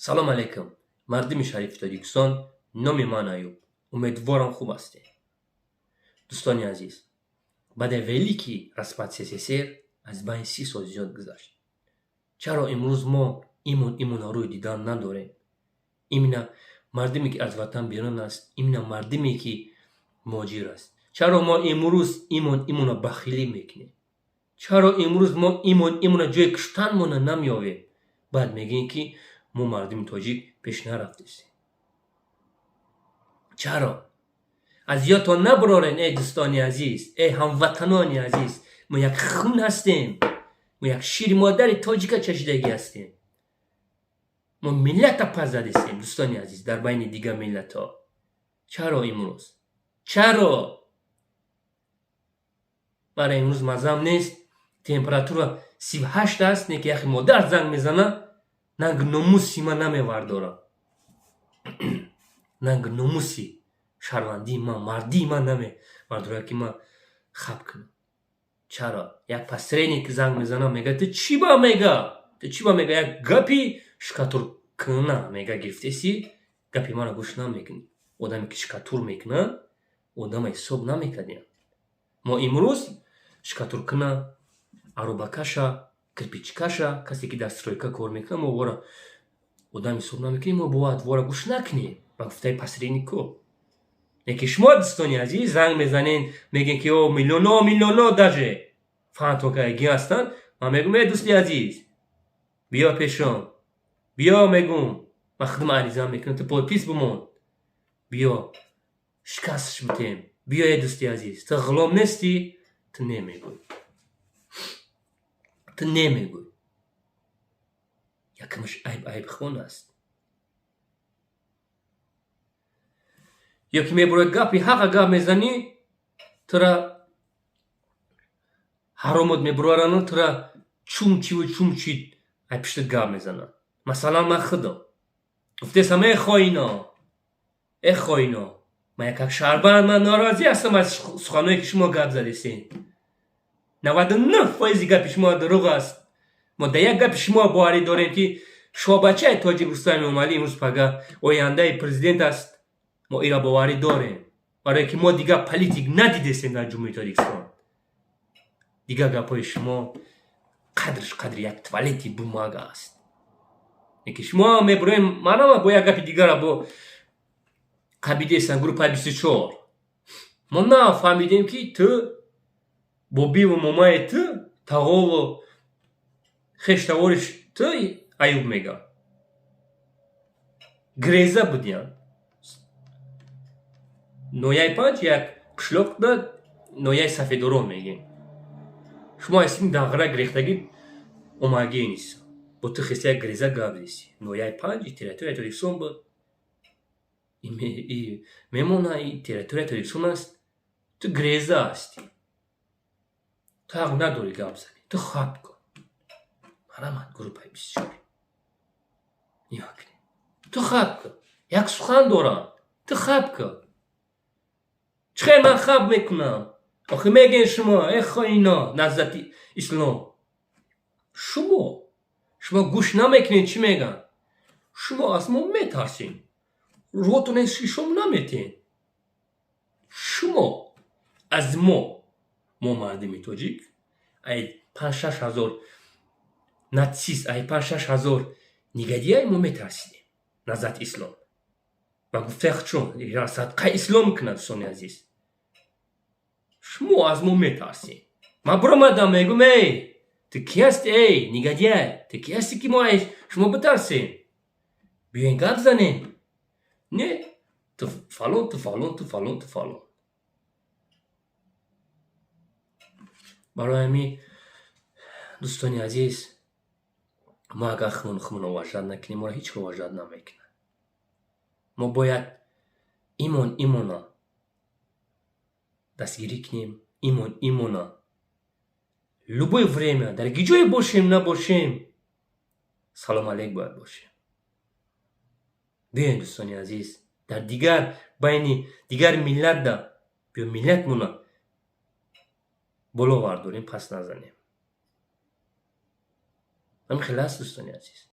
سلام علیکم مردم شریف تاجیکستان. نام من ایوب. امیدوارم خوب هستید. دوستان عزیز، بعد ولی که رسمت سسسر از بین 30 سال زیاد گذشت، چرا امروز ما ایمون روی دیدن نداریم؟ ایمنا مردمی که از وطن بیرون است، ایمنا مردمی که مهاجر است. چرا ما امروز ایمون بخیلی میکنیم؟ چرا امروز ما ایمون جای کشتنمون نمیاویم؟ بعد میگین که ما مردم تاجیک پیش نرفتیم. چرا؟ از یادتان نبرارین ای دوستانی عزیز، ای هموطنانی عزیز، ما یک خون هستیم، ما یک شیر مادر تاجیک چشیدگی هستیم، ما ملت پرزد هستیم دوستانی عزیز در بین دیگر ملت ها. چرا امروز؟ چرا؟ برای امروز مزم نیست. تمپراتور 38 است، نه که یخی مادر زنگ میزنه، ننگ نموسی من نمیوردارم. ننگ نموسی شهروندی من، مردی من نمیوردارم که من خب کنم. چرا؟ یک پسرینی که زنگ میزنه میگه تو چی با میگه؟ یک گپی شکاتور کنه میگه گرفته سی، گپی من گوش نمیکنی. آدمی که شکاتور میکنه آدم حساب نمیکنه. ما امروز شکاتور کنه، عروبه کشه، کرپیچ کشه، کسی که در سترویکا کار میکنه ما وارا آدم حساب نمیکنیم. ما باید وارا گوش نکنیم با گفته پسرینی کو. یکی شما دوستانی عزیز زنگ میزنین میگین که او میلیونا داجه فانتون که اگه هستن. من میگم ای دوستی عزیز بیا پیشم، بیا میگم من خدمت عریضه میکنم تو پای پیس بمون، بیا شکستش بتیم. بیا ای دوستی عزیز، تو غلام نیستی، تو نمیگوی، تو نمیگوی. یکمش عیب خون است. یا که میبره گپی حق گپ میزنی ترا حرامت میبرارن، ترا چومچی ای پشت گپ میزنن. مثلا من خودم گفته سم ای خائنا من یک شهروند، من ناراضی هستم از سخنایی که شما گپ زدید. 99% گپ شما دروغ است. ما در یک گپ شما باوری داریم که شما بچه تاجیکستان اومدی امروز پگه آینده پرزیدنت است. ما ایرا باوری داریم برای که ما دیگه پلیتیک ندیدیم در جمهوری تاجیکستان. دیگه گپای شما قدر یک توالتی بوماگ است. یکی شما میبریم منم با یک گپ دیگه را با قبیده سن گروپ 24 ما نه فهمیدیم که تو بابی و مامای تو تاغا و خشتوارش تو ایوب میگه گریزه بودیم. نویای 5 یک قشلوق داد، نویای سفیدورون میگیم. شما اسم دغره گریختگی اومگی نیست. با تو خیسته یک گریزه گاب دیسی. نویای 5 تریتوری تاجیکستان بود. میمونه ای تریتوری تاجیکستان است. تو گریزه هستی، تو حق نداری گاب زنی. تو خواب کن. من گروپ 24 نیا کنی. تو خواب کن. یک سخن دارم، تو خواب کن. چخیر من خواب میکنم؟ آخه میگین شما ای خائنا نزد اسلام. شما گوش نمیکنین چی میگن؟ شما از ما میترسین، روتون شیشم نمیتین. شما از ما مردمی تاجیک ای 5-6 هزار ناتسیست، ای 5-6 هزار نگدیه ما میترسیدیم نزد اسلام و گفته خچون یا صدقه اسلام کنه. دوستان عزیز شما از ما میترسین. من برامدم میگم ای تو کی هستی؟ ای نگدیه تو کی هستی که ما شما بترسین؟ بیاین گپ زنین. نه تو فلان. برای همی دوستانی عزیز ما اگر خمون وجد نکنیم ما را هیچ که وجد نمیکنه. ما باید ایمونا دستگیری کنیم. ایمونا любое время در گیجای باشیم نباشیم سلام علیک باید باشیم. بیاین دوستانی عزیز در بین دیگر ملت دا بیا ملت مونا بالا ورداریم، پس نزنیم. همین خلاص دوستانی عزیز.